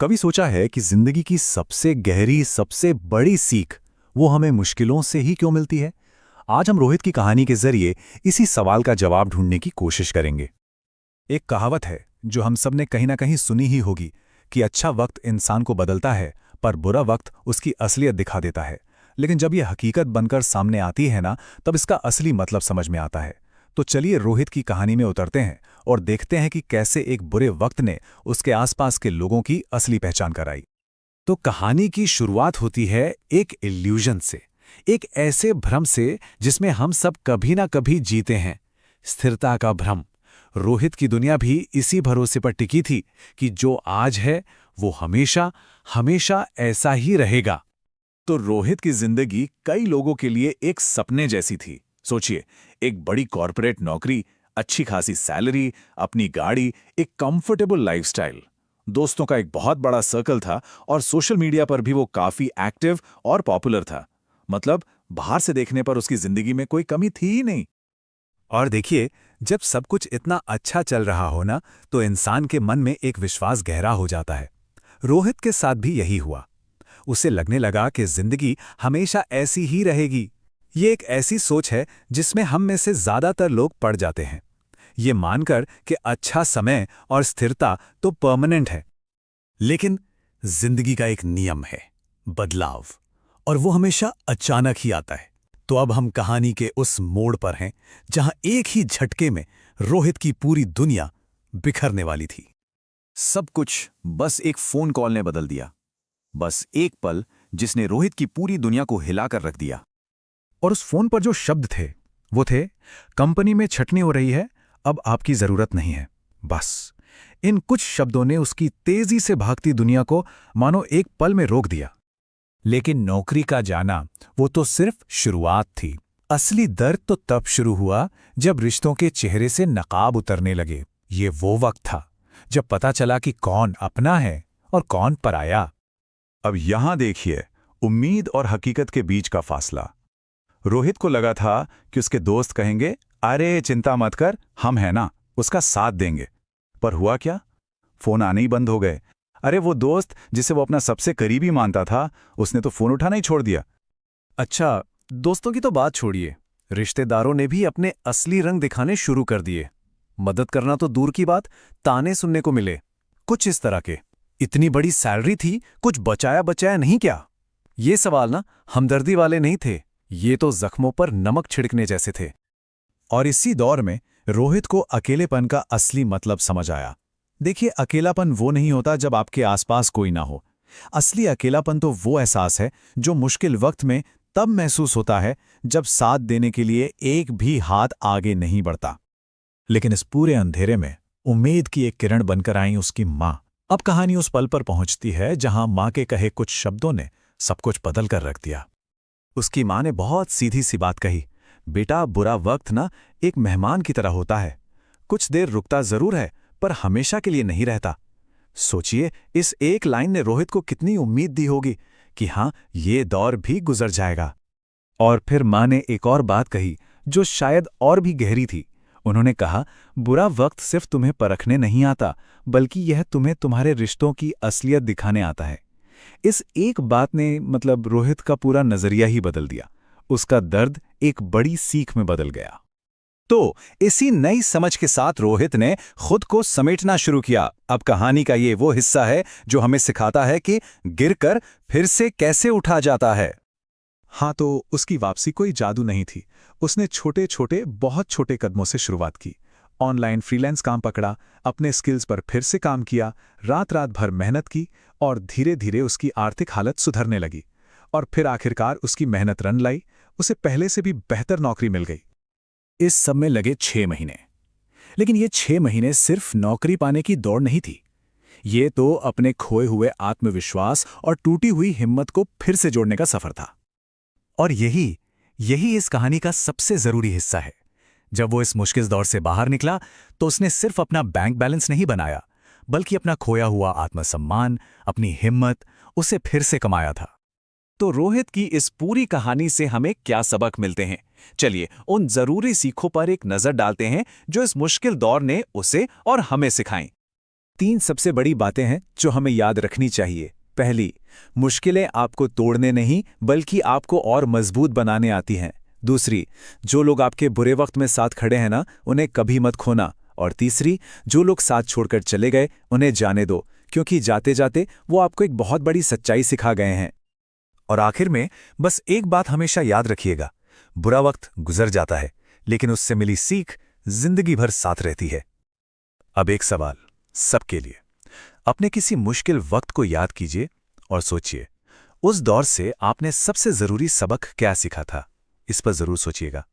कभी सोचा है कि जिंदगी की सबसे गहरी सबसे बड़ी सीख वो हमें मुश्किलों से ही क्यों मिलती है? आज हम रोहित की कहानी के जरिए इसी सवाल का जवाब ढूंढने की कोशिश करेंगे। एक कहावत है जो हम सब ने कहीं ना कहीं सुनी ही होगी कि अच्छा वक्त इंसान को बदलता है पर बुरा वक्त उसकी असलियत दिखा देता है। लेकिन जब यह हकीकत बनकर सामने आती है ना, तब इसका असली मतलब समझ में आता है। तो चलिए रोहित की कहानी में उतरते हैं और देखते हैं कि कैसे एक बुरे वक्त ने उसके आसपास के लोगों की असली पहचान कराई। तो कहानी की शुरुआत होती है एक इल्यूजन से, एक ऐसे भ्रम से जिसमें हम सब कभी ना कभी जीते हैं, स्थिरता का भ्रम। रोहित की दुनिया भी इसी भरोसे पर टिकी थी कि जो आज है वो हमेशा हमेशा ऐसा ही रहेगा। तो रोहित की जिंदगी कई लोगों के लिए एक सपने जैसी थी। सोचिए, एक बड़ी कॉर्पोरेट नौकरी, अच्छी खासी सैलरी, अपनी गाड़ी, एक कंफर्टेबल लाइफस्टाइल, दोस्तों का एक बहुत बड़ा सर्कल था और सोशल मीडिया पर भी वो काफी एक्टिव और पॉपुलर था। मतलब बाहर से देखने पर उसकी जिंदगी में कोई कमी थी ही नहीं। और देखिए, जब सब कुछ इतना अच्छा चल रहा हो ना, तो इंसान के मन में एक विश्वास गहरा हो जाता है। रोहित के साथ भी यही हुआ। उसे लगने लगा कि जिंदगी हमेशा ऐसी ही रहेगी। ये एक ऐसी सोच है जिसमें हम में से ज्यादातर लोग पड़ जाते हैं, ये मानकर कि अच्छा समय और स्थिरता तो परमानेंट है। लेकिन जिंदगी का एक नियम है, बदलाव, और वो हमेशा अचानक ही आता है। तो अब हम कहानी के उस मोड़ पर हैं जहां एक ही झटके में रोहित की पूरी दुनिया बिखरने वाली थी। सब कुछ बस एक फोन कॉल ने बदल दिया। बस एक पल जिसने रोहित की पूरी दुनिया को हिलाकर रख दिया। और उस फोन पर जो शब्द थे वो थे, कंपनी में छटनी हो रही है, अब आपकी जरूरत नहीं है। बस इन कुछ शब्दों ने उसकी तेजी से भागती दुनिया को मानो एक पल में रोक दिया। लेकिन नौकरी का जाना वो तो सिर्फ शुरुआत थी। असली दर्द तो तब शुरू हुआ जब रिश्तों के चेहरे से नकाब उतरने लगे। ये वो वक्त था जब पता चला कि कौन अपना है और कौन पराया। अब यहां देखिए, उम्मीद और हकीकत के बीच का फासला। रोहित को लगा था कि उसके दोस्त कहेंगे, अरे चिंता मत कर, हम हैं ना, उसका साथ देंगे। पर हुआ क्या? फोन आने ही बंद हो गए। अरे वो दोस्त जिसे वो अपना सबसे करीबी मानता था, उसने तो फोन उठाना ही छोड़ दिया। अच्छा, दोस्तों की तो बात छोड़िए, रिश्तेदारों ने भी अपने असली रंग दिखाने शुरू कर दिए। मदद करना तो दूर की बात, ताने सुनने को मिले कुछ इस तरह के, इतनी बड़ी सैलरी थी, कुछ बचाया बचाया नहीं क्या? ये सवाल ना हमदर्दी वाले नहीं थे, ये तो जख्मों पर नमक छिड़कने जैसे थे। और इसी दौर में रोहित को अकेलेपन का असली मतलब समझ आया। देखिए, अकेलापन वो नहीं होता जब आपके आसपास कोई ना हो। असली अकेलापन तो वो एहसास है जो मुश्किल वक्त में तब महसूस होता है जब साथ देने के लिए एक भी हाथ आगे नहीं बढ़ता। लेकिन इस पूरे अंधेरे में उम्मीद की एक किरण बनकर आई उसकी माँ। अब कहानी उस पल पर पहुंचती है जहां माँ के कहे कुछ शब्दों ने सब कुछ बदल कर रख दिया। उसकी माँ ने बहुत सीधी सी बात कही, बेटा, बुरा वक्त ना एक मेहमान की तरह होता है, कुछ देर रुकता जरूर है पर हमेशा के लिए नहीं रहता। सोचिए, इस एक लाइन ने रोहित को कितनी उम्मीद दी होगी कि हाँ, ये दौर भी गुजर जाएगा। और फिर माँ ने एक और बात कही जो शायद और भी गहरी थी। उन्होंने कहा, बुरा वक्त सिर्फ तुम्हें परखने नहीं आता, बल्कि यह तुम्हें तुम्हारे रिश्तों की असलियत दिखाने आता है। इस एक बात ने मतलब रोहित का पूरा नजरिया ही बदल दिया। उसका दर्द एक बड़ी सीख में बदल गया। तो इसी नई समझ के साथ रोहित ने खुद को समेटना शुरू किया। अब कहानी का ये वो हिस्सा है जो हमें सिखाता है कि गिरकर फिर से कैसे उठा जाता है। हाँ, तो उसकी वापसी कोई जादू नहीं थी। उसने छोटे छोटे बहुत छोटे कदमों से शुरुआत की। ऑनलाइन फ्रीलांस काम पकड़ा, अपने स्किल्स पर फिर से काम किया, रात रात भर मेहनत की और धीरे धीरे उसकी आर्थिक हालत सुधरने लगी। और फिर आखिरकार उसकी मेहनत रन लाई, उसे पहले से भी बेहतर नौकरी मिल गई। इस सब में लगे 6 महीने। लेकिन ये 6 महीने सिर्फ नौकरी पाने की दौड़ नहीं थी। ये तो अपने खोए हुए आत्मविश्वास और टूटी हुई हिम्मत को फिर से जोड़ने का सफर था। और यही यही इस कहानी का सबसे जरूरी हिस्सा है। जब वो इस मुश्किल दौर से बाहर निकला तो उसने सिर्फ अपना बैंक बैलेंस नहीं बनाया, बल्कि अपना खोया हुआ आत्मसम्मान, अपनी हिम्मत, उसे फिर से कमाया था। तो रोहित की इस पूरी कहानी से हमें क्या सबक मिलते हैं? चलिए उन जरूरी सीखों पर एक नजर डालते हैं जो इस मुश्किल दौर ने उसे और हमें सिखाएं। 3 सबसे बड़ी बातें हैं जो हमें याद रखनी चाहिए। पहली, मुश्किलें आपको तोड़ने नहीं बल्कि आपको और मजबूत बनाने आती हैं। दूसरी, जो लोग आपके बुरे वक्त में साथ खड़े हैं ना, उन्हें कभी मत खोना। और तीसरी, जो लोग साथ छोड़कर चले गए उन्हें जाने दो, क्योंकि जाते जाते वो आपको एक बहुत बड़ी सच्चाई सिखा गए हैं। और आखिर में बस एक बात हमेशा याद रखिएगा, बुरा वक्त गुजर जाता है, लेकिन उससे मिली सीख जिंदगी भर साथ रहती है। अब एक सवाल सबके लिए, अपने किसी मुश्किल वक्त को याद कीजिए और सोचिए, उस दौर से आपने सबसे जरूरी सबक क्या सीखा था। इस पर जरूर सोचिएगा।